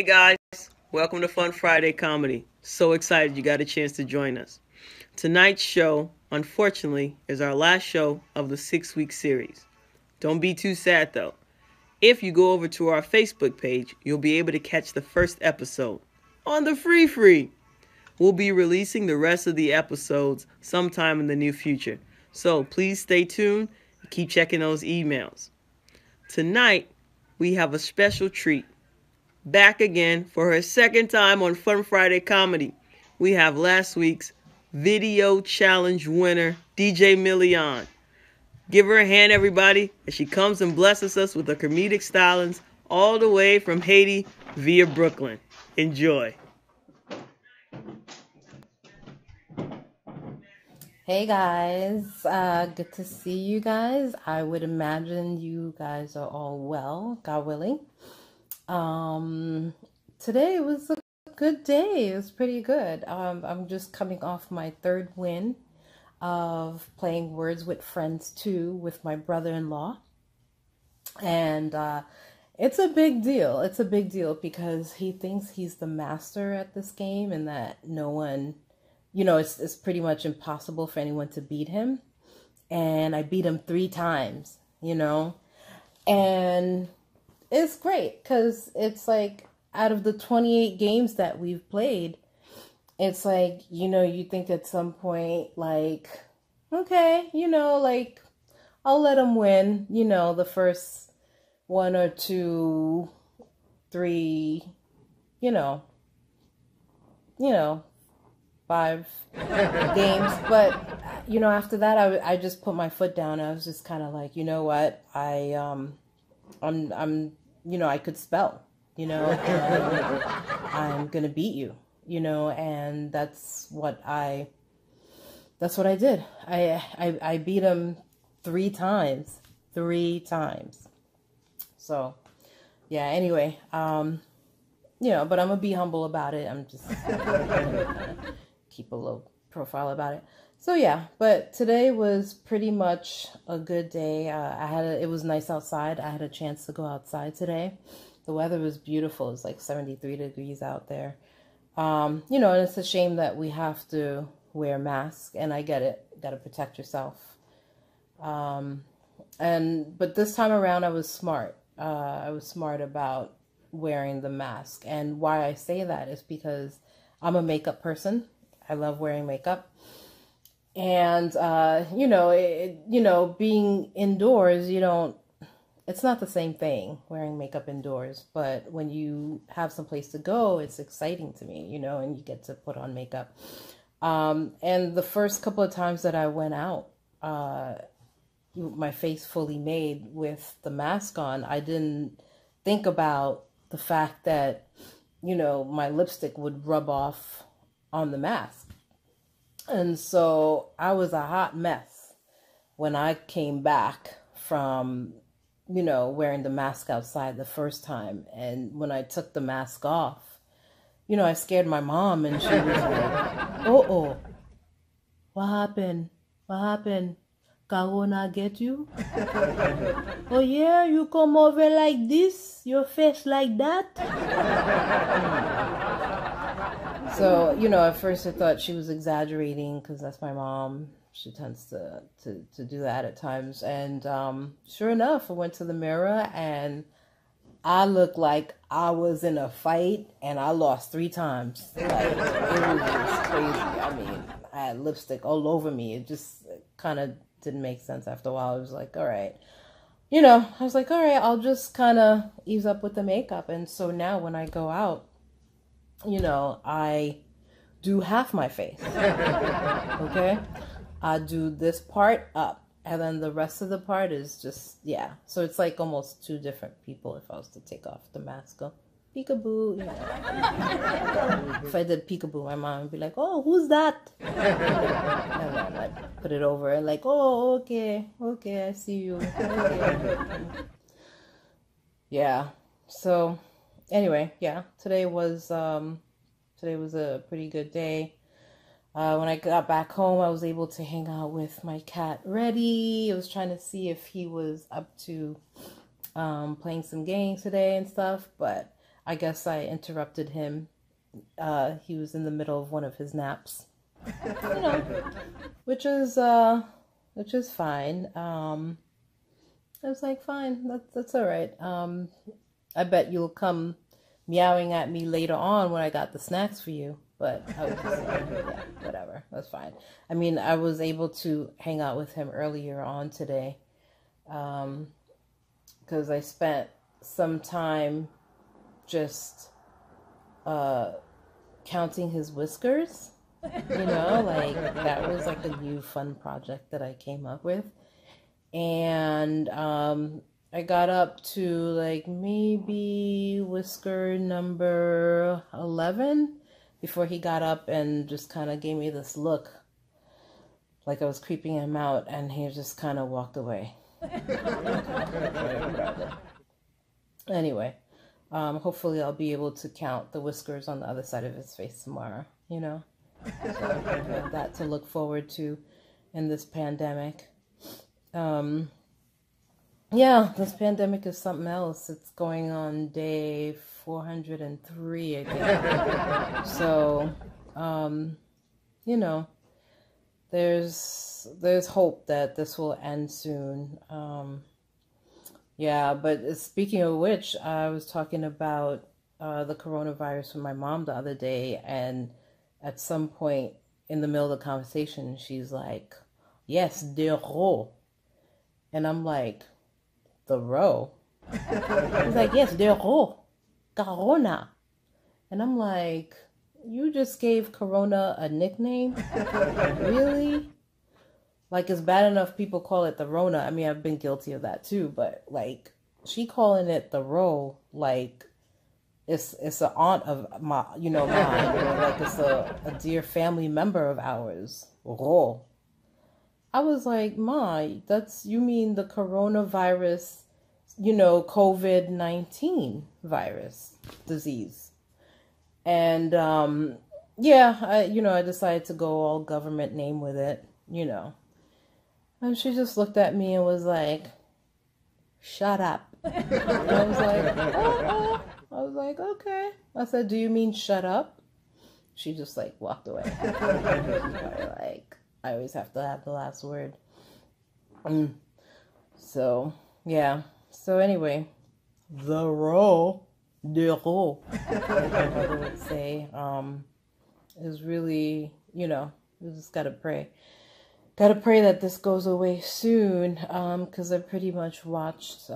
guys, welcome to Fun Friday Comedy. So excited you got a chance to join us. Tonight's show, unfortunately, is our last show of the 6-week series. Don't be too sad though. If you go over to our Facebook page, you'll be able to catch the first episode on the free. We'll be releasing the rest of the episodes sometime in the near future. So please stay tuned and keep checking those emails. Tonight, we have a special treat. Back again for her second time on Fun Friday Comedy. We have last week's Video Challenge winner, DJ Million. Give her a hand, everybody, as she comes and blesses us with her comedic stylings all the way from Haiti via Brooklyn. Enjoy. Hey guys, good to see you guys. I would imagine you guys are all well, God willing. Today was a good day. It was pretty good. I'm just coming off my third win of playing Words with Friends 2 with my brother-in-law. And it's a big deal. It's a big deal because he thinks he's the master at this game and that no one, it's pretty much impossible for anyone to beat him. And I beat him 3 times, and it's great because it's like out of the 28 games that we've played, it's like, you think at some point, like, okay, I'll let him win, the first 1 or 2, 3, 5 games. But, after that, I just put my foot down. I was just kind of like, you know what, I'm I could spell, and I'm going to beat you, and that's what I did. I beat him 3 times. So, yeah, anyway, but I'm going to be humble about it. I'm just keep a low profile about it. So yeah, but today was pretty much a good day. It was nice outside. I had a chance to go outside today. The weather was beautiful. It's like 73 degrees out there. And it's a shame that we have to wear masks, and I get it. Got to protect yourself. But this time around I was smart. I was smart about wearing the mask. And why I say that is because I'm a makeup person. I love wearing makeup. And, being indoors, it's not the same thing wearing makeup indoors, but when you have some place to go, it's exciting to me, and you get to put on makeup. And the first couple of times that I went out, my face fully made with the mask on, I didn't think about the fact that, my lipstick would rub off on the mask. And so I was a hot mess when I came back from, wearing the mask outside the first time. And when I took the mask off, I scared my mom, and she was like, oh, what happened? Corona get you? Oh yeah, you come over like this? Your face like that? So, at first I thought she was exaggerating because that's my mom. She tends to do that at times. And sure enough, I went to the mirror and I looked like I was in a fight and I lost 3 times. Like, it was just crazy. I mean, I had lipstick all over me. It just kind of didn't make sense after a while. I was like, all right. I'll just kind of ease up with the makeup. And so now when I go out, I do half my face, okay? I do this part up, and then the rest of the part is just, yeah. So it's like almost 2 different people if I was to take off the mask. Go, peekaboo, If I did peekaboo, my mom would be like, oh, who's that? And then I'd put it over and like, oh, okay, I see you. Okay. Yeah, so anyway, yeah, today was a pretty good day. When I got back home, I was able to hang out with my cat Reddy. I was trying to see if he was up to playing some games today and stuff, but I guess I interrupted him. He was in the middle of one of his naps, you know, which is fine. I was like, fine, that's all right. I bet you'll come meowing at me later on when I got the snacks for you. But I was just like, yeah, whatever, that's fine. I mean, I was able to hang out with him earlier on today, because I spent some time just counting his whiskers. Like that was like a new fun project that I came up with. And I got up to like maybe whisker number 11 before he got up and just kind of gave me this look like I was creeping him out, and he just kind of walked away. Anyway, hopefully I'll be able to count the whiskers on the other side of his face tomorrow, So I have that to look forward to in this pandemic. Yeah, this pandemic is something else. It's going on day 403, I think. So, there's hope that this will end soon. Yeah, but speaking of which, I was talking about the coronavirus with my mom the other day, and at some point in the middle of the conversation, she's like, yes, the ro. And I'm like, the ro? He's like, yes, the ro. Corona. And I'm like, you just gave Corona a nickname? Really? Like, it's bad enough people call it the Rona. I mean, I've been guilty of that too, but like, she calling it the ro, like, it's an aunt of mine, or like it's a dear family member of ours. Ro. I was like, Ma, you mean the coronavirus, COVID-19 virus disease. And, yeah, I decided to go all government name with it, And she just looked at me and was like, shut up. And I was like, oh. I was like, okay. I said, do you mean shut up? She just like walked away. Like, I always have to have the last word. So, yeah. So anyway, the ro, my mother would say, is really, we just gotta pray. Gotta pray that this goes away soon, because I pretty much watched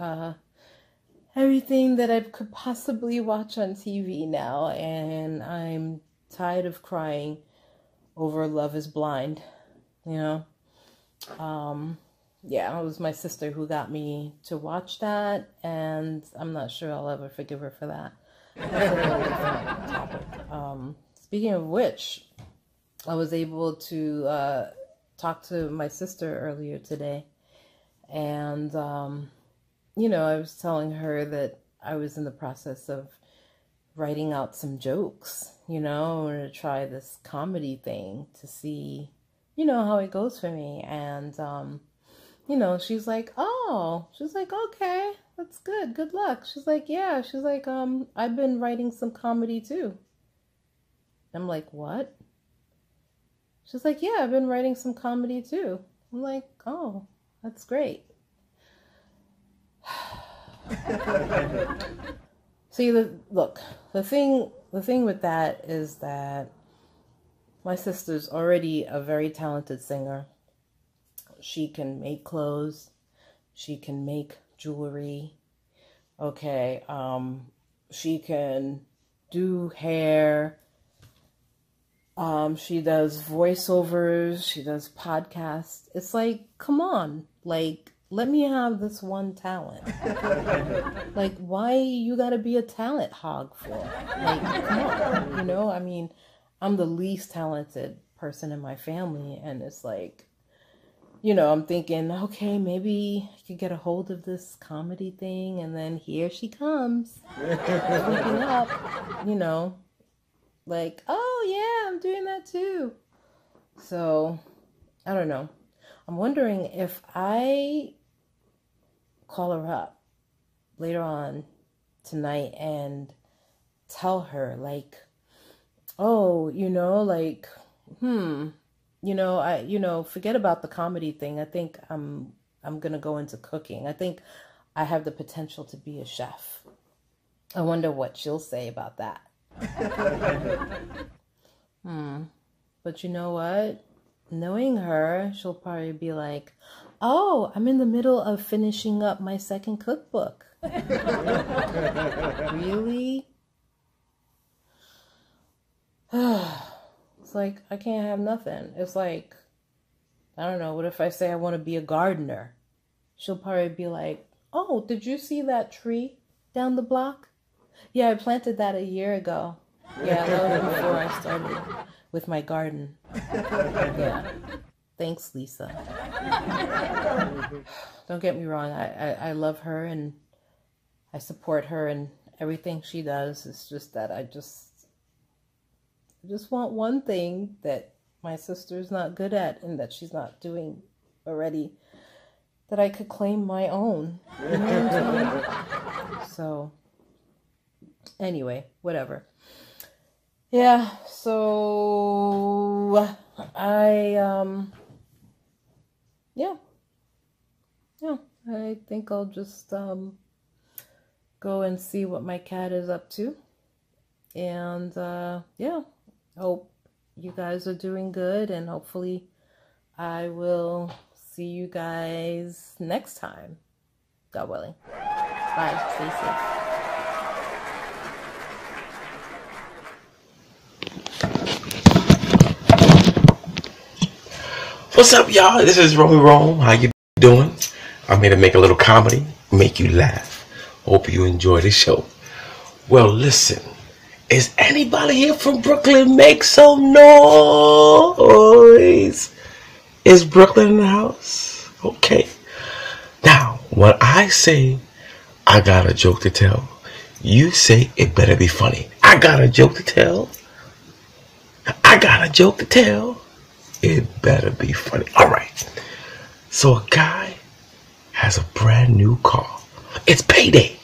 everything that I could possibly watch on TV now, and I'm tired of crying over Love is Blind, Yeah, it was my sister who got me to watch that, and I'm not sure I'll ever forgive her for that. That's a really different topic. Speaking of which, I was able to talk to my sister earlier today, and I was telling her that I was in the process of writing out some jokes, I wanted to try this comedy thing to see, how it goes for me. And, she's like, okay, that's good. Good luck. She's like, yeah. She's like, I've been writing some comedy too. I'm like, what? She's like, yeah, I've been writing some comedy too. I'm like, oh, that's great. See, the thing with that is that my sister's already a very talented singer. She can make clothes. She can make jewelry. Okay, she can do hair. She does voiceovers. She does podcasts. It's like, come on, like, let me have this one talent. Like, why you gotta be a talent hog for? Like, come on, I mean, I'm the least talented person in my family, and it's like, I'm thinking, okay, maybe I could get a hold of this comedy thing, and then here she comes, looking up, like, oh yeah, I'm doing that too. So, I don't know. I'm wondering if I call her up later on tonight and tell her, like, oh, like, forget about the comedy thing. I think I'm gonna go into cooking. I think I have the potential to be a chef. I wonder what she'll say about that. But you know what? Knowing her, she'll probably be like, oh, I'm in the middle of finishing up my second cookbook. Really? It's like, I can't have nothing. It's like, I don't know, what if I say I want to be a gardener? She'll probably be like, oh, did you see that tree down the block? Yeah, I planted that a year ago. Yeah, that was before I started with my garden. Yeah. Thanks, Lisa. Don't get me wrong. I love her and I support her in everything she does. It's just that I just want one thing that my sister's not good at and that she's not doing already, that I could claim my own. You know what I'm saying? So, anyway, whatever. Yeah, so I think I'll just go and see what my cat is up to. And hope you guys are doing good, and hopefully I will see you guys next time. God willing. Bye. Stay safe. What's up, y'all? This is Romy Rome. How you doing? I'm here to make a little comedy, make you laugh. Hope you enjoy the show. Well, listen. Is anybody here from Brooklyn? Make some noise. Is Brooklyn in the house? Okay. Now, when I say I got a joke to tell, you say it better be funny. I got a joke to tell. I got a joke to tell. It better be funny. All right. So a guy has a brand new car. It's payday.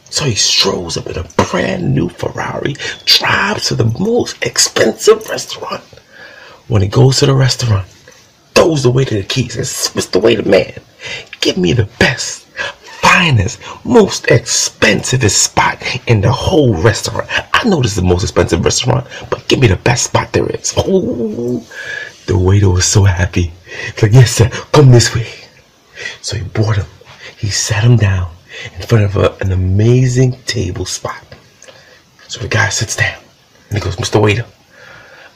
So he strolls up in a brand new Ferrari, drives to the most expensive restaurant. When he goes to the restaurant, throws the waiter the keys and says, Mr. Waiter Man, give me the best, finest, most expensivest spot in the whole restaurant. I know this is the most expensive restaurant, but give me the best spot there is. Oh, the waiter was so happy. He's like, yes, sir, come this way. So he brought him. He sat him down in front of an amazing table spot. So the guy sits down and he goes, Mr. Waiter,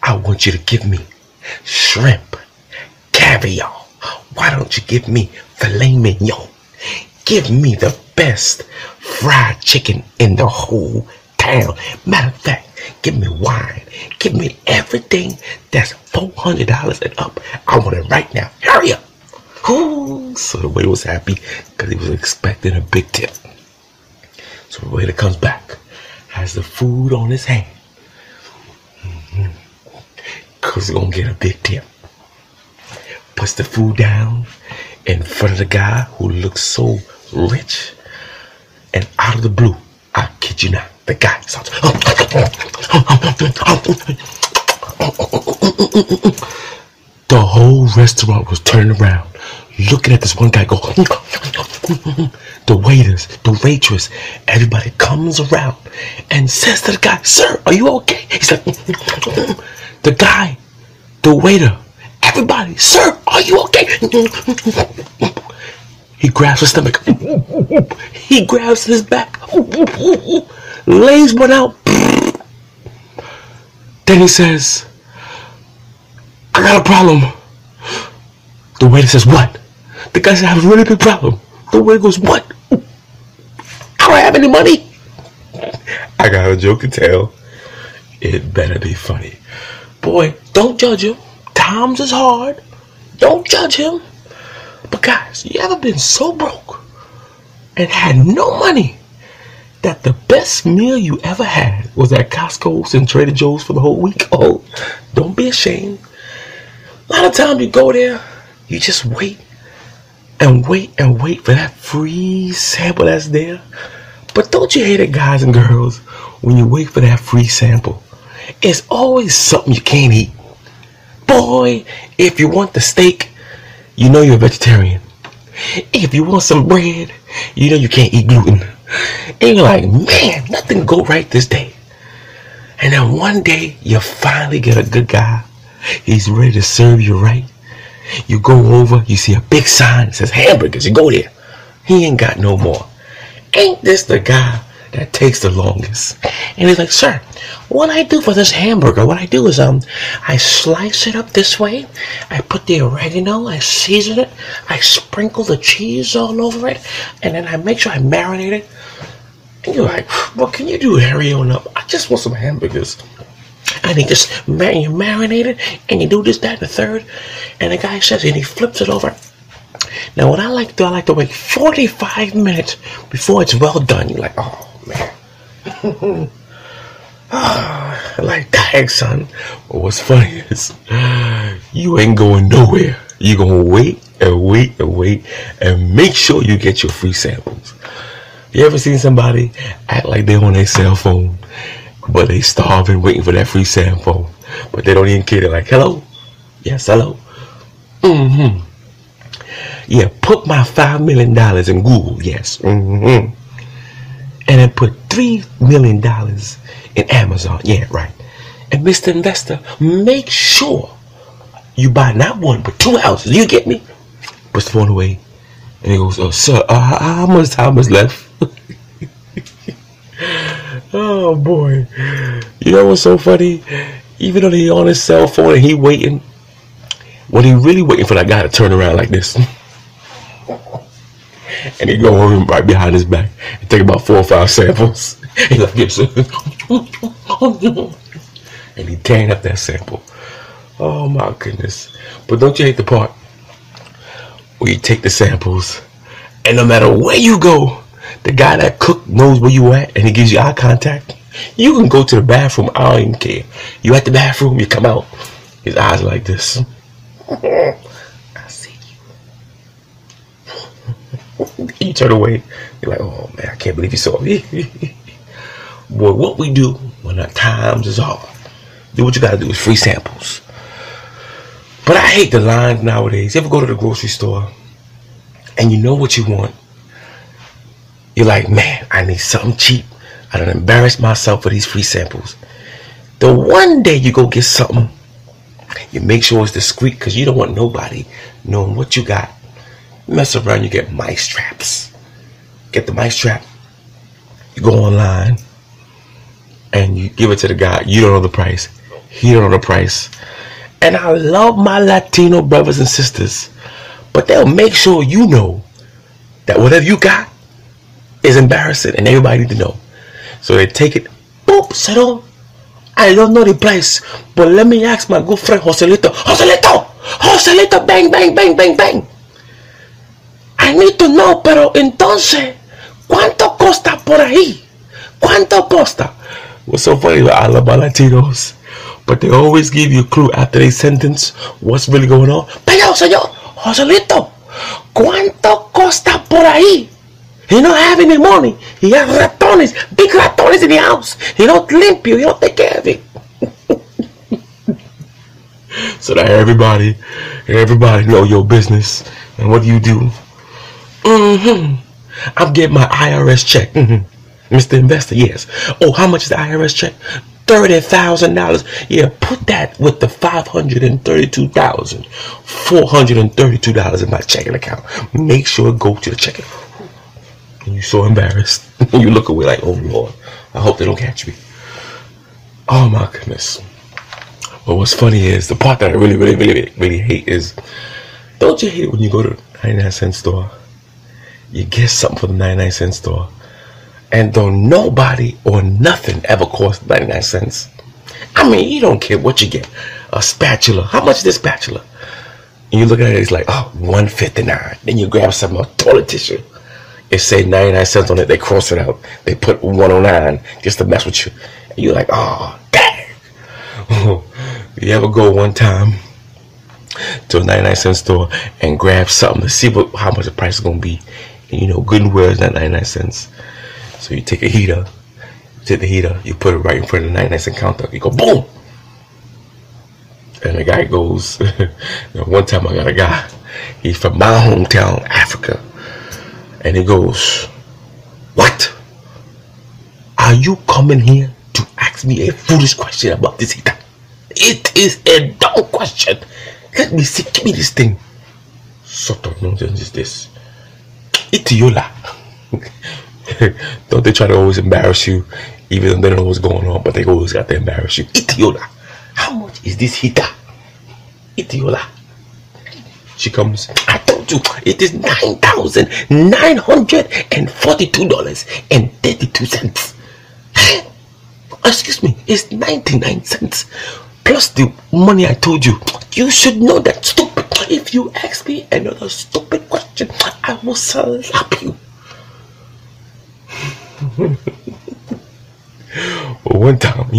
I want you to give me shrimp, caviar. Why don't you give me filet mignon? Give me the best fried chicken in the whole town. Matter of fact, give me wine. Give me everything that's $400 and up. I want it right now. Hurry up. Ooh, so the waiter was happy because he was expecting a big tip. So the waiter comes back, has the food on his hand, because he's going to get a big tip. Puts the food down in front of the guy who looks so rich, and out of the blue, I kid you not, the guy starts, the whole restaurant was turning around, looking at this one guy go. The waiters, the waitress, everybody comes around and says to the guy, sir, are you okay? He's like, the guy, the waiter, everybody, sir, are you okay? He grabs his stomach. He grabs his back. Lays one out. Then he says, I got a problem. The waiter says, what? The guy says, I have a really big problem. The waiter goes, what? I don't have any money. I got a joke to tell. It better be funny. Boy, don't judge him. Times is hard. Don't judge him. But guys, you ever been so broke and had no money that the best meal you ever had was at Costco's and Trader Joe's for the whole week? Oh, don't be ashamed. A lot of times you go there, you just wait and wait and wait for that free sample that's there. But don't you hate it, guys and girls, when you wait for that free sample? It's always something you can't eat. Boy, if you want the steak, you know you're a vegetarian. If you want some bread, you know you can't eat gluten. And you're like, man, nothing go right this day. And then one day, you finally get a good guy. He's ready to serve you right. You go over, you see a big sign that says hamburgers. You go there. He ain't got no more. Ain't this the guy that takes the longest? And he's like, sir, what I do for this hamburger, what I do is I slice it up this way, I put the oregano, I season it, I sprinkle the cheese all over it, and then I make sure I marinate it. And you're like, what can you do, hurry on up? I just want some hamburgers. And he just you marinate it, and you do this, that, and the third. And the guy says, and he flips it over. Now, what I like to wait 45 minutes before it's well done. You're like, oh, man. Like, dang, son. But what's funny is, you ain't going nowhere. You're going to wait and wait and wait and make sure you get your free samples. You ever seen somebody act like they're on their cell phone, but they starving waiting for that free sample, but they don't even care? They're like, hello? Yes, hello? Mm-hmm. Yeah, put my $5 million in Google, yes. Mm-hmm. And then put $3 million in Amazon, yeah, right. And Mr. Investor, make sure you buy not one, but 2 houses. You get me? Puts the phone away. And he goes, sir, how much time is left? Oh, boy. You know what's so funny? Even though he's on his cell phone and he waiting, what he really waiting for that guy to turn around like this. And he go over right behind his back and take about 4 or 5 samples. He like this. And he tearing up that sample. Oh my goodness. But don't you hate the part where you take the samples and no matter where you go, the guy that cooked knows where you at and he gives you eye contact. You can go to the bathroom, I don't even care. You at the bathroom, you come out, his eyes are like this. I see you. You turn away, you're like, oh man, I can't believe you saw me. Boy, what we do when our times is hard, do what you gotta do is free samples. But I hate the lines nowadays. You ever go to the grocery store and you know what you want? You're like, man, I need something cheap. I done embarrassed myself for these free samples. The one day you go get something, you make sure it's discreet because you don't want nobody knowing what you got. You mess around, you get mice traps. Get the mice trap. You go online and you give it to the guy. You don't know the price. He don't know the price. And I love my Latino brothers and sisters, but they'll make sure you know that whatever you got is embarrassing and everybody need to know. So they take it, boop, settle. I don't know the price, but let me ask my good friend Joselito. Joselito! Joselito, bang, bang, bang, bang, bang. I need to know, pero entonces, ¿cuánto costa por ahí? ¿Cuánto costa? What's so funny about I love my Latinos, but they always give you a clue after they sentence what's really going on. Pero señor, Joselito, ¿cuánto costa por ahí? He don't have any money. He has ratones, big ratones in the house. He don't limpio. He don't take care of it. So that everybody know your business. And what do? I'm getting my IRS check. Mr. Investor, yes. Oh, how much is the IRS check? $30,000. Yeah, put that with the $532,432 in my checking account. Make sure it go to the checking. And you're so embarrassed. You look away like, oh Lord, I hope they don't catch me. Oh my goodness. But what's funny is, the part that I really hate is, don't you hate it when you go to the 99-cent store, you get something from the 99-cent store, and don't nobody or nothing ever cost 99 cents. I mean, you don't care what you get. A spatula. How much is this spatula? And you look at it, it's like, oh, $1.59. Then you grab some toilet tissue. It say 99 cents on it. They cross it out. They put 109 just to mess with you. And you're like, oh, dang. You ever go one time to a 99-cent store and grab something to see how much the price is going to be? And you know, good and well is not 99 cents. So you take a heater, you put it right in front of the 99-cent counter. You go boom, and the guy goes. One time I got a guy. He's from my hometown, Africa, and he goes, "What? Are you coming here to ask me a foolish question about this heater? It is a dumb question. Let me see. Give me this thing. Sort of nonsense is this? Itiola." Don't they try to always embarrass you, even though they don't know what's going on, but they always got to embarrass you. Itiola. How much is this heater? Itiola. She comes. I told you it is $9,942.32. Excuse me, it's 99 cents plus the money I told you. You should know that, stupid. If you ask me another stupid question, I will slap you. Well, one time,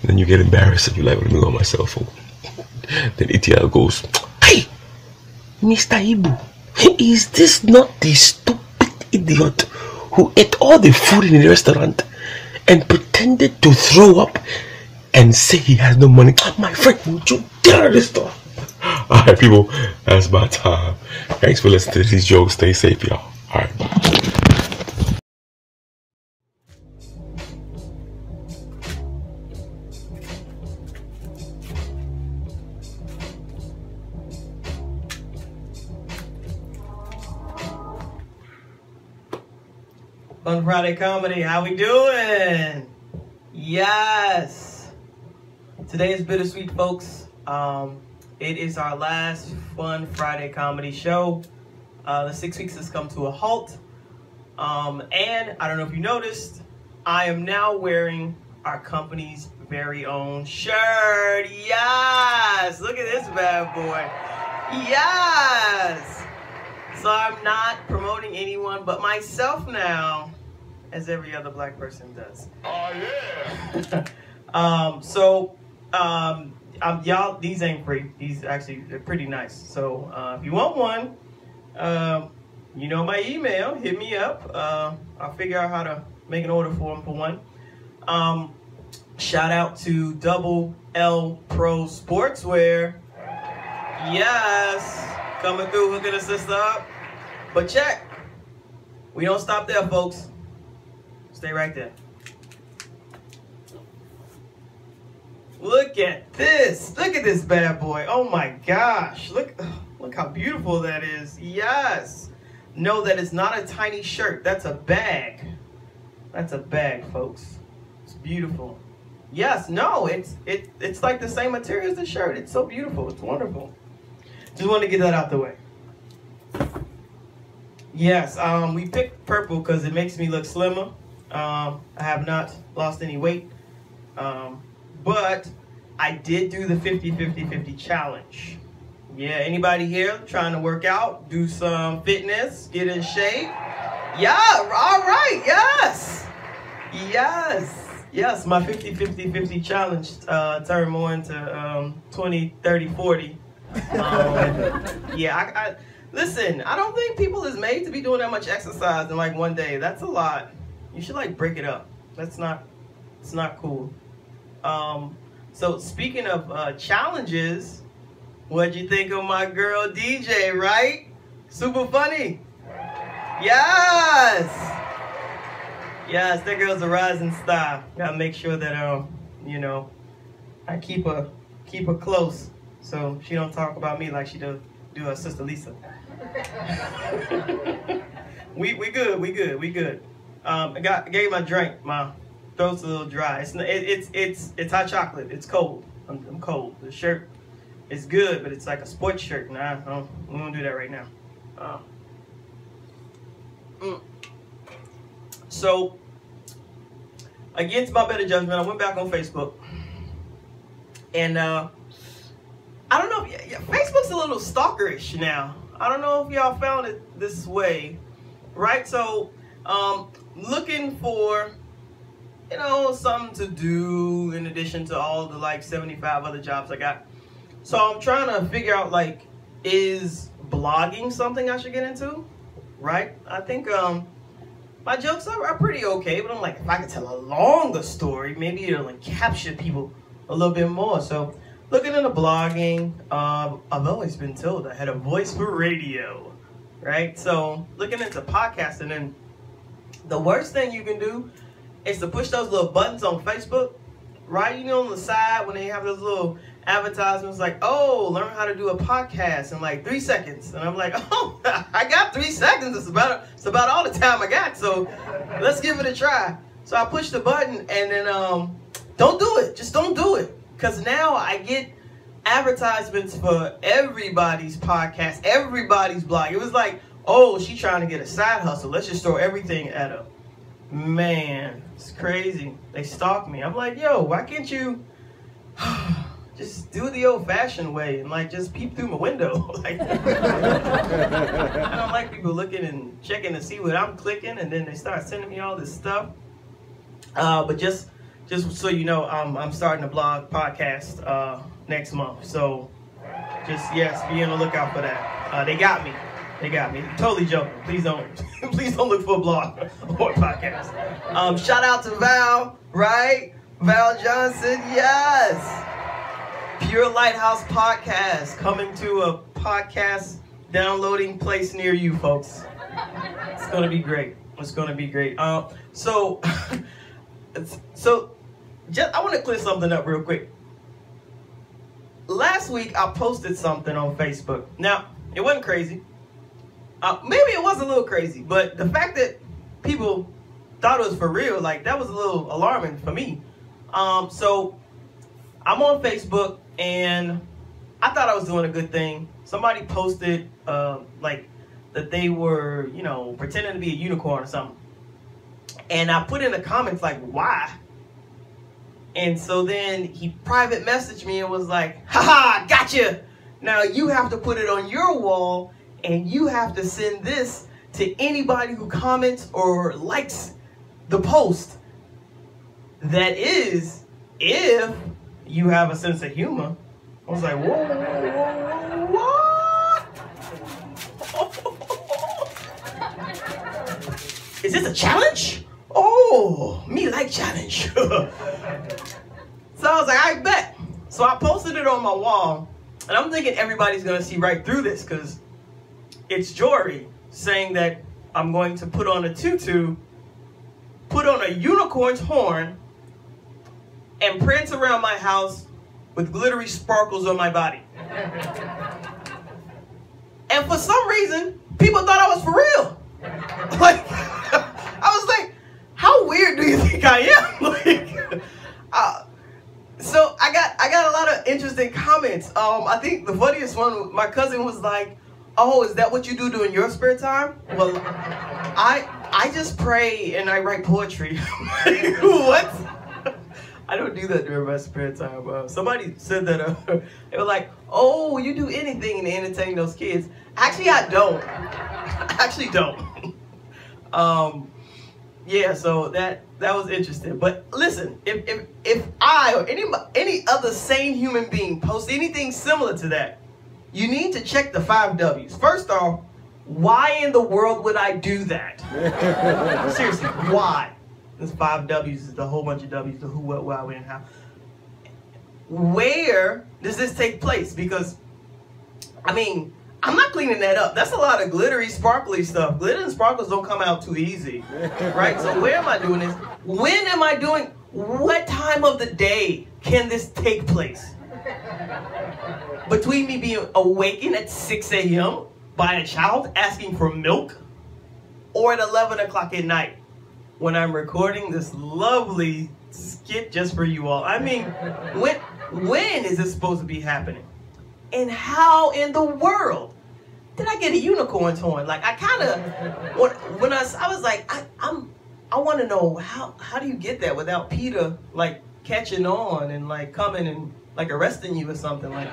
then you get embarrassed and you're like, let me go on my cell phone. Then ETL goes, "Hey, Mr. Ibu, is this not the stupid idiot who ate all the food in the restaurant and pretended to throw up and say he has no money? My friend, would you get out of this store?" Alright, people, that's my time. Thanks for listening to these jokes. Stay safe, y'all. Alright, bye. Fun Friday Comedy, how we doing? Yes. Today is bittersweet, folks. It is our last Fun Friday Comedy show. The 6 weeks has come to a halt. And I don't know if you noticed, I am now wearing our company's very own shirt. Yes! Look at this bad boy. Yes! So I'm not promoting anyone but myself now, as every other black person does. Oh yeah. Y'all, these ain't free. These actually they're pretty nice. So if you want one, you know my email. Hit me up. I'll figure out how to make an order for them for one. Shout out to Double L Pro Sportswear. Yes. Coming through, hooking a sister up. But check. We don't stop there, folks. Stay right there. Look at this. Look at this bad boy. Oh my gosh. Look how beautiful that is. Yes. No, that is not a tiny shirt. That's a bag. That's a bag, folks. It's beautiful. Yes, no, it's like the same material as the shirt. It's so beautiful. It's wonderful. Just want to get that out the way. Yes, we picked purple because it makes me look slimmer. I have not lost any weight. But I did do the 50-50-50 challenge. Yeah, anybody here trying to work out, do some fitness, get in shape? Yeah, all right, yes. Yes. Yes, my 50-50-50 challenge turned more into 20-30-40. Yeah, listen, I don't think people is made to be doing that much exercise in like one day. That's a lot. You should like break it up. It's not cool. So speaking of challenges, what'd you think of my girl DJ, right? Super funny. Yes. Yes, that girl's a rising star. Gotta make sure that you know, I keep her close so she don't talk about me like she do her sister Lisa. we good. I gave my drink. My throat's a little dry. It's hot chocolate. It's cold. I'm cold. The shirt is good, but it's like a sports shirt. Nah, we won't do that right now. So, against my better judgment, I went back on Facebook, and I don't know if Facebook's a little stalkerish now. I don't know if y'all found it this way, right? So, looking for, you know, something to do in addition to all the like 75 other jobs I got. So I'm trying to figure out, like, is blogging something I should get into, right? I think my jokes are pretty okay, but I'm like, if I could tell a longer story, maybe it'll like, capture people a little bit more. So looking into blogging, I've always been told I had a voice for radio, right? So looking into podcasting, and the worst thing you can do is to push those little buttons on Facebook, right? You know, on the side when they have those little advertisements like, oh, learn how to do a podcast in like 3 seconds. And I'm like, oh, I got 3 seconds. It's about all the time I got. So let's give it a try. So I push the button, and then don't do it. Just don't do it. Because now I get advertisements for everybody's podcast, everybody's blog. It was like, oh, she trying to get a side hustle. Let's just throw everything at her. Man, it's crazy. They stalk me. I'm like, yo, why can't you just do it the old-fashioned way and like just peep through my window? Like, I don't like people looking and checking to see what I'm clicking, and then they start sending me all this stuff. But just so you know, I'm starting a blog podcast next month. So just yes, be on the lookout for that. They got me. They got me. Totally joking. Please don't look for a blog or a podcast. Shout out to Val, right? Val Johnson, yes. Pure Lighthouse Podcast, coming to a podcast downloading place near you, folks. It's gonna be great. It's gonna be great. So just I want to clear something up real quick. Last week I posted something on Facebook. Now it wasn't crazy. Maybe it was a little crazy, but the fact that people thought it was for real, like that was a little alarming for me. So I'm on Facebook, and I thought I was doing a good thing. Somebody posted like that they were, you know, pretending to be a unicorn or something. And I put in the comments like, why? And so then he private messaged me and was like, haha, gotcha. Now you have to put it on your wall, and you have to send this to anybody who comments or likes the post. That is, if you have a sense of humor. I was like, whoa, what? Is this a challenge? Oh, me like challenge. So I was like, I bet. So I posted it on my wall, and I'm thinking everybody's gonna see right through this, because it's Jory saying that I'm going to put on a tutu, put on a unicorn's horn, and prance around my house with glittery sparkles on my body. And for some reason, people thought I was for real. Like, I was like, how weird do you think I am? Like, so I got a lot of interesting comments. I think the funniest one, my cousin was like, oh, is that what you do during your spare time? Well, I just pray and I write poetry. What? I don't do that during my spare time. Somebody said that they were like, oh, you do anything to entertain those kids. Actually, I don't. I actually don't. Yeah, so that was interesting. But listen, if I or any other sane human being posts anything similar to that, you need to check the 5 W's. First off, why in the world would I do that? Seriously, why? There's 5 W's, it's a whole bunch of W's, the who, what, why, when, how. Where does this take place? Because, I mean, I'm not cleaning that up. That's a lot of glittery, sparkly stuff. Glitter and sparkles don't come out too easy, right? So where am I doing this? When am I doing, what time of the day can this take place? Between me being awakened at 6 a.m. by a child asking for milk, or at 11 o'clock at night when I'm recording this lovely skit just for you all. I mean, when is this supposed to be happening? And how in the world did I get a unicorn's horn? Like, I kind of, when I was like, I want to know, how do you get that without PETA, like, catching on and, like, coming and, like, arresting you or something? Like,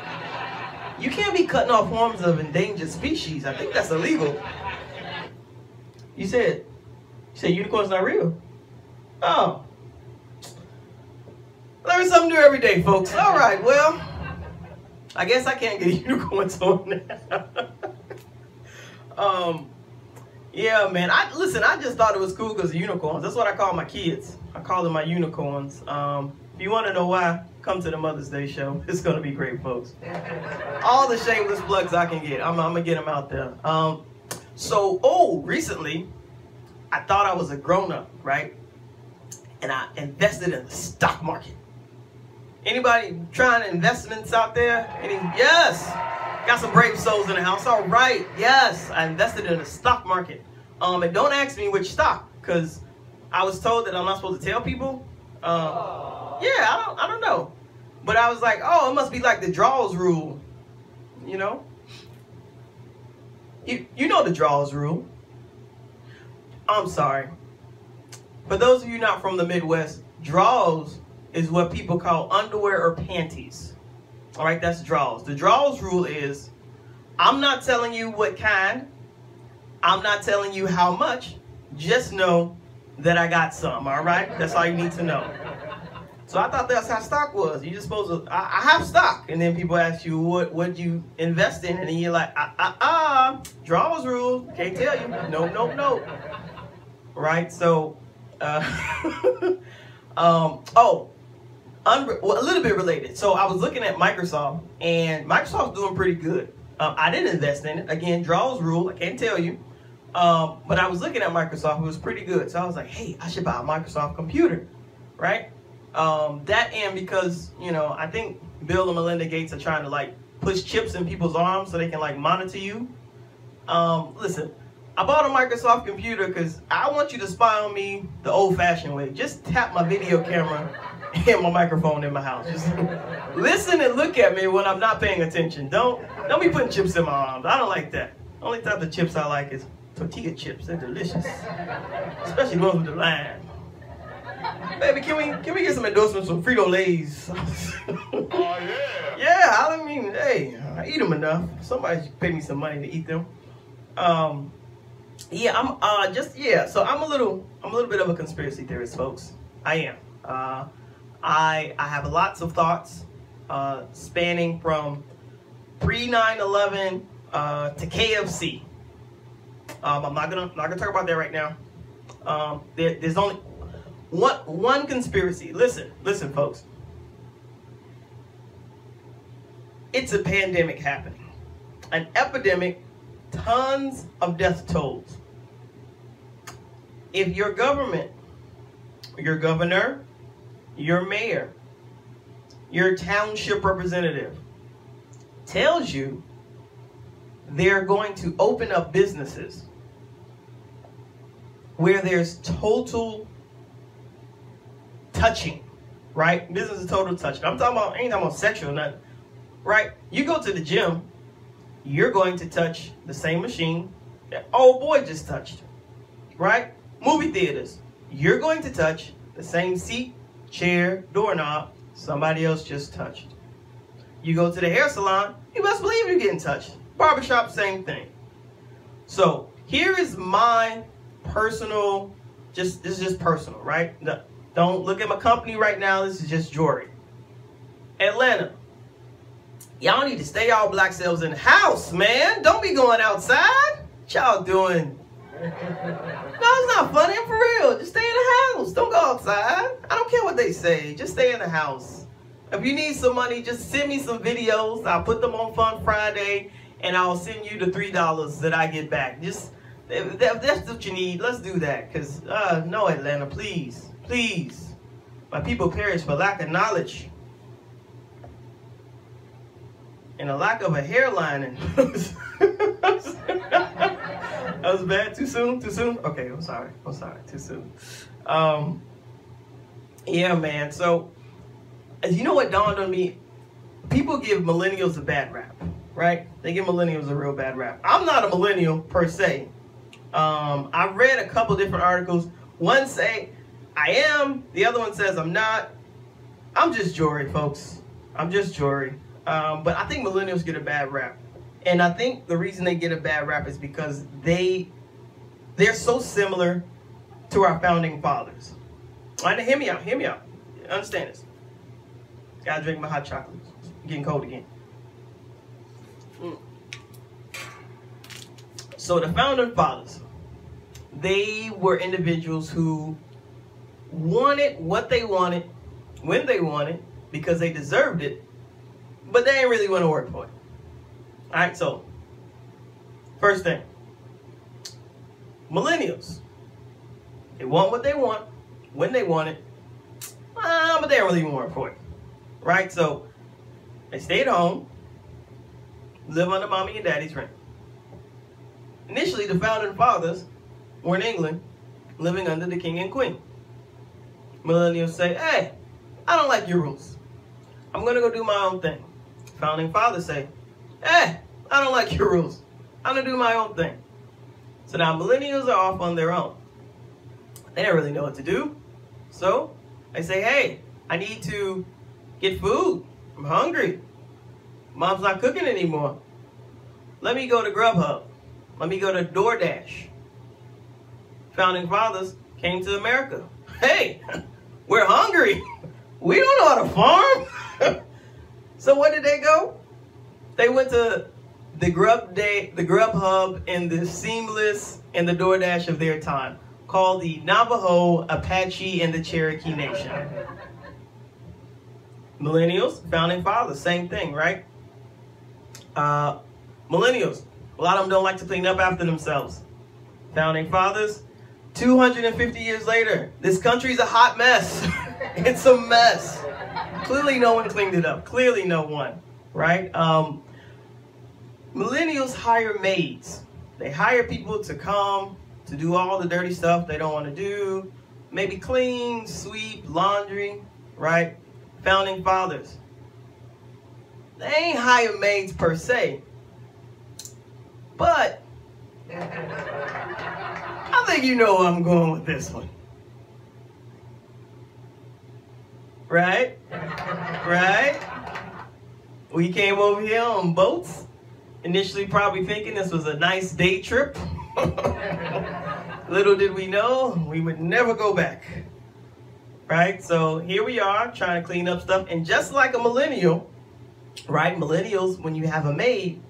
you can't be cutting off horns of endangered species. I think that's illegal. You said unicorn's not real? Oh. Learn something new every day, folks. All right, well, I guess I can't get a unicorn's horn now. Yeah, man. I just thought it was cool because of unicorns. That's what I call my kids. I call them my unicorns. If you want to know why, come to the Mother's Day show. It's gonna be great, folks. All the shameless plugs I can get, I'm gonna get them out there. Recently, I thought I was a grown-up, right? And I invested in the stock market. Anybody trying investments out there? Yes. Got some brave souls in the house. All right. Yes. I invested in the stock market. And don't ask me which stock, because I was told that I'm not supposed to tell people. Yeah, I don't know. But I was like, oh, it must be like the draws rule. You know? You know the draws rule. I'm sorry. For those of you not from the Midwest, draws is what people call underwear or panties. All right, that's draws. The draws rule is, I'm not telling you what kind. I'm not telling you how much. Just know that I got some, all right? That's all you need to know. So I thought that's how stock was. You just supposed to, I have stock. And then people ask you, what you invest in? And then you're like, draws rule. Can't tell you. No. Right? So, a little bit related. So I was looking at Microsoft, and Microsoft's doing pretty good. I didn't invest in it. Again, draws rule. I can't tell you. But I was looking at Microsoft. It was pretty good. So I was like, hey, I should buy a Microsoft computer, right? That and because, I think Bill and Melinda Gates are trying to like push chips in people's arms so they can like monitor you. Listen, I bought a Microsoft computer because I want you to spy on me the old-fashioned way. Just tap my video camera and my microphone in my house. Just listen and look at me when I'm not paying attention. Don't be putting chips in my arms. I don't like that. The only type of chips I like is tortilla chips. They're delicious, especially the ones with the lime. Baby, can we get some endorsements from Frito-Lays? Oh yeah. Yeah, I mean, hey, I eat them enough. Somebody should pay me some money to eat them. Yeah, so I'm a little bit of a conspiracy theorist, folks. I am. I have lots of thoughts, spanning from pre-9/11 to KFC. I'm not gonna talk about that right now. There's only one conspiracy. Listen, folks. It's a pandemic happening, an epidemic, tons of death tolls. If your government, your governor, your mayor, your township representative tells you they're going to open up businesses where there's total touching, right? Business is total touching. I ain't talking about sexual, nothing, right? You go to the gym, you're going to touch the same machine that old boy just touched, right? Movie theaters, you're going to touch the same seat, chair, doorknob somebody else just touched. You go to the hair salon, you best believe you're getting touched. Barbershop, same thing. So here is my personal, this is just personal, right? Don't look at my company right now. This is just jewelry. Atlanta, y'all need to stay all black selves in the house, man. Don't be going outside. What y'all doing? No, it's not funny. I'm for real. Just stay in the house. Don't go outside. I don't care what they say. Just stay in the house. If you need some money, just send me some videos. I'll put them on Fun Friday, and I'll send you the $3 that I get back. Just, if that's what you need, let's do that. Because, no, Atlanta, please. Please. My people perish for lack of knowledge and a lack of a hairline. That was bad. Too soon? Too soon? Okay, I'm sorry. Too soon. Yeah, man. So, you know what dawned on me? People give millennials a bad rap, right? They give millennials a real bad rap. I'm not a millennial per se. I've read a couple different articles. One say I am. The other one says I'm not. I'm just jewelry, folks. I'm just jewelry. But I think millennials get a bad rap. And I think the reason they get a bad rap is because they're so similar to our founding fathers. All right, now hear me out. Understand this. Gotta drink my hot chocolate. It's getting cold again. So the founding fathers, they were individuals who wanted what they wanted when they wanted because they deserved it, but they didn't really want to work for it. All right, so first thing, millennials, they want what they want when they want it, but they don't really want to work for it. Right, so they stay at home, live under mommy and daddy's rent. Initially, the founding fathers were in England, living under the king and queen. Millennials say, hey, I don't like your rules. I'm going to go do my own thing. Founding fathers say, hey, I don't like your rules. I'm going to do my own thing. So now millennials are off on their own. They don't really know what to do. So they say, hey, I need to get food. I'm hungry. Mom's not cooking anymore. Let me go to Grubhub. Let me go to DoorDash. Founding fathers came to America. Hey, we're hungry. We don't know how to farm. So where did they go? They went to the Grubhub and the Seamless and the DoorDash of their time, called the Navajo, Apache, and the Cherokee Nation. Millennials, founding fathers, same thing, right? Millennials, a lot of them don't like to clean up after themselves. Founding fathers, 250 years later, this country's a hot mess. It's a mess. Clearly no one cleaned it up. Clearly no one, right? Millennials hire maids. They hire people to come to do all the dirty stuff they don't want to do. Maybe clean, sweep, laundry, right? Founding fathers, they ain't hire maids per se, but I think you know where I'm going with this one. Right? Right? We came over here on boats, initially probably thinking this was a nice day trip. Little did we know, we would never go back. Right? So here we are trying to clean up stuff. And just like a millennial, right? Millennials, when you have a maid,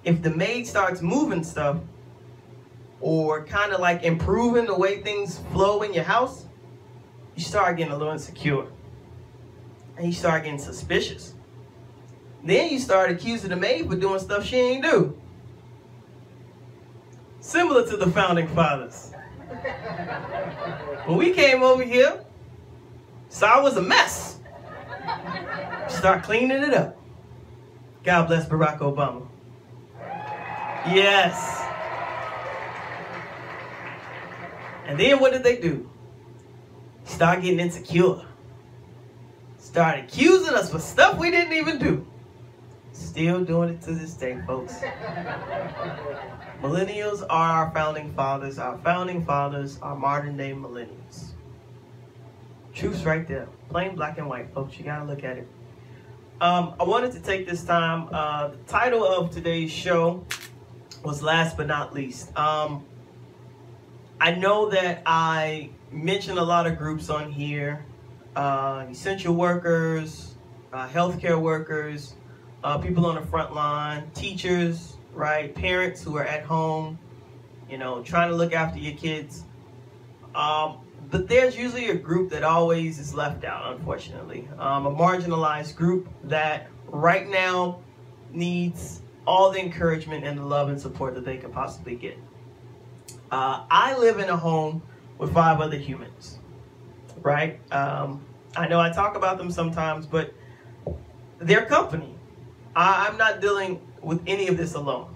if the maid starts moving stuff or kind of like improving the way things flow in your house, you start getting a little insecure. And you start getting suspicious. Then you start accusing the maid for doing stuff she ain't do. Similar to the founding fathers. When we came over here, saw it was a mess. Start cleaning it up. God bless Barack Obama. Yes. And then what did they do? Start getting insecure. Start accusing us for stuff we didn't even do. Still doing it to this day, folks. Millennials are our founding fathers. Our founding fathers are modern day millennials. Truth's right there. Plain black and white, folks. You gotta look at it. I wanted to take this time. The title of today's show was Last But Not Least. I know that I mentioned a lot of groups on here. Essential workers, healthcare workers, people on the front line, teachers, right? Parents who are at home, you know, trying to look after your kids. But there's usually a group that always is left out, unfortunately. A marginalized group that right now needs all the encouragement and the love and support that they could possibly get. I live in a home with 5 other humans, right? I know I talk about them sometimes, but they're company. I'm not dealing with any of this alone,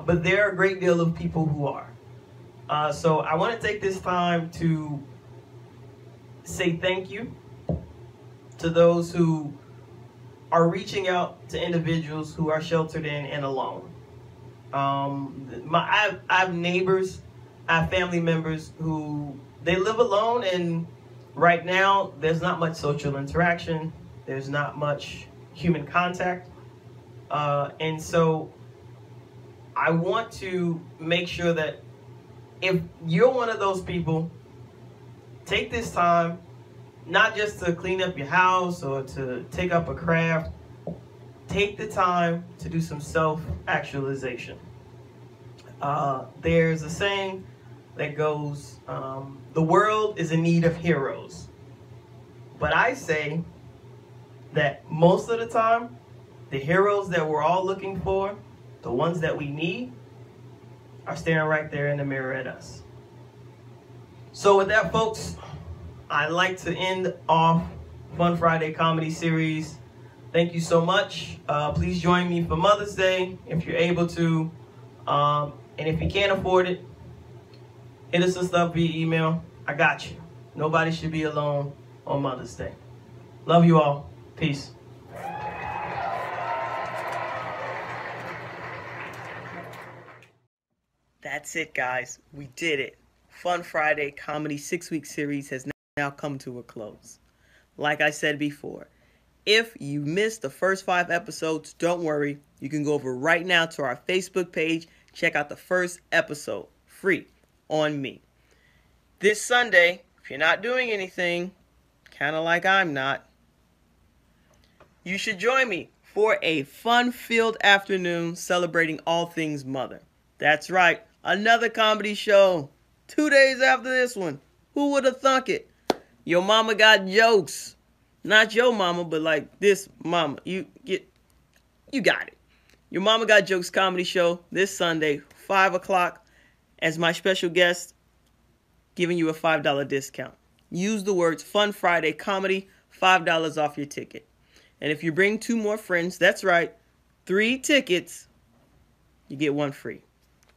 but there are a great deal of people who are. So I want to take this time to say thank you to those who are reaching out to individuals who are sheltered in and alone. I have neighbors, I have family members who they live alone, and right now there's not much social interaction, there's not much human contact, and so I want to make sure that if you're one of those people, take this time not just to clean up your house or to take up a craft. Take the time to do some self-actualization. There's a saying that goes, the world is in need of heroes. But I say that most of the time, the heroes that we're all looking for, the ones that we need, are staring right there in the mirror at us. So with that, folks, I'd like to end off Fun Friday Comedy Series. Thank you so much. Please join me for Mother's Day if you're able to. And if you can't afford it, hit us up via email. I got you. Nobody should be alone on Mother's Day. Love you all. Peace. That's it, guys. We did it. Fun Friday Comedy 6-week series has now come to a close. Like I said before, if you missed the first 5 episodes, don't worry. You can go over right now to our Facebook page, check out the first episode, free, on me. This Sunday, if you're not doing anything, kind of like I'm not, you should join me for a fun-filled afternoon celebrating all things mother. That's right, another comedy show. 2 days after this one. Who would have thunk it? Your mama got jokes. Not your mama, but like this mama. You got it. Your Mama Got Jokes comedy show this Sunday, 5 o'clock, as my special guest, giving you a $5 discount. Use the words Fun Friday Comedy, $5 off your ticket. And if you bring 2 more friends, that's right, 3 tickets, you get 1 free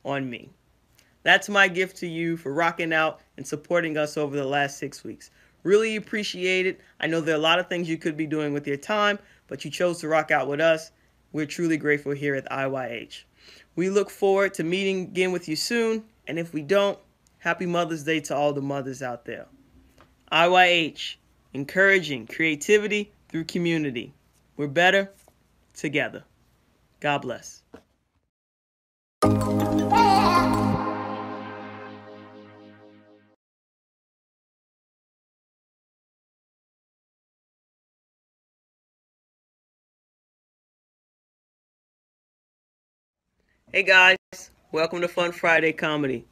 on me. That's my gift to you for rocking out and supporting us over the last 6 weeks. Really appreciate it. I know there are a lot of things you could be doing with your time, but you chose to rock out with us. We're truly grateful here at IYH. We look forward to meeting again with you soon. And if we don't, happy Mother's Day to all the mothers out there. IYH, encouraging creativity through community. We're better together. God bless. Hey guys, welcome to Fun Friday Comedy.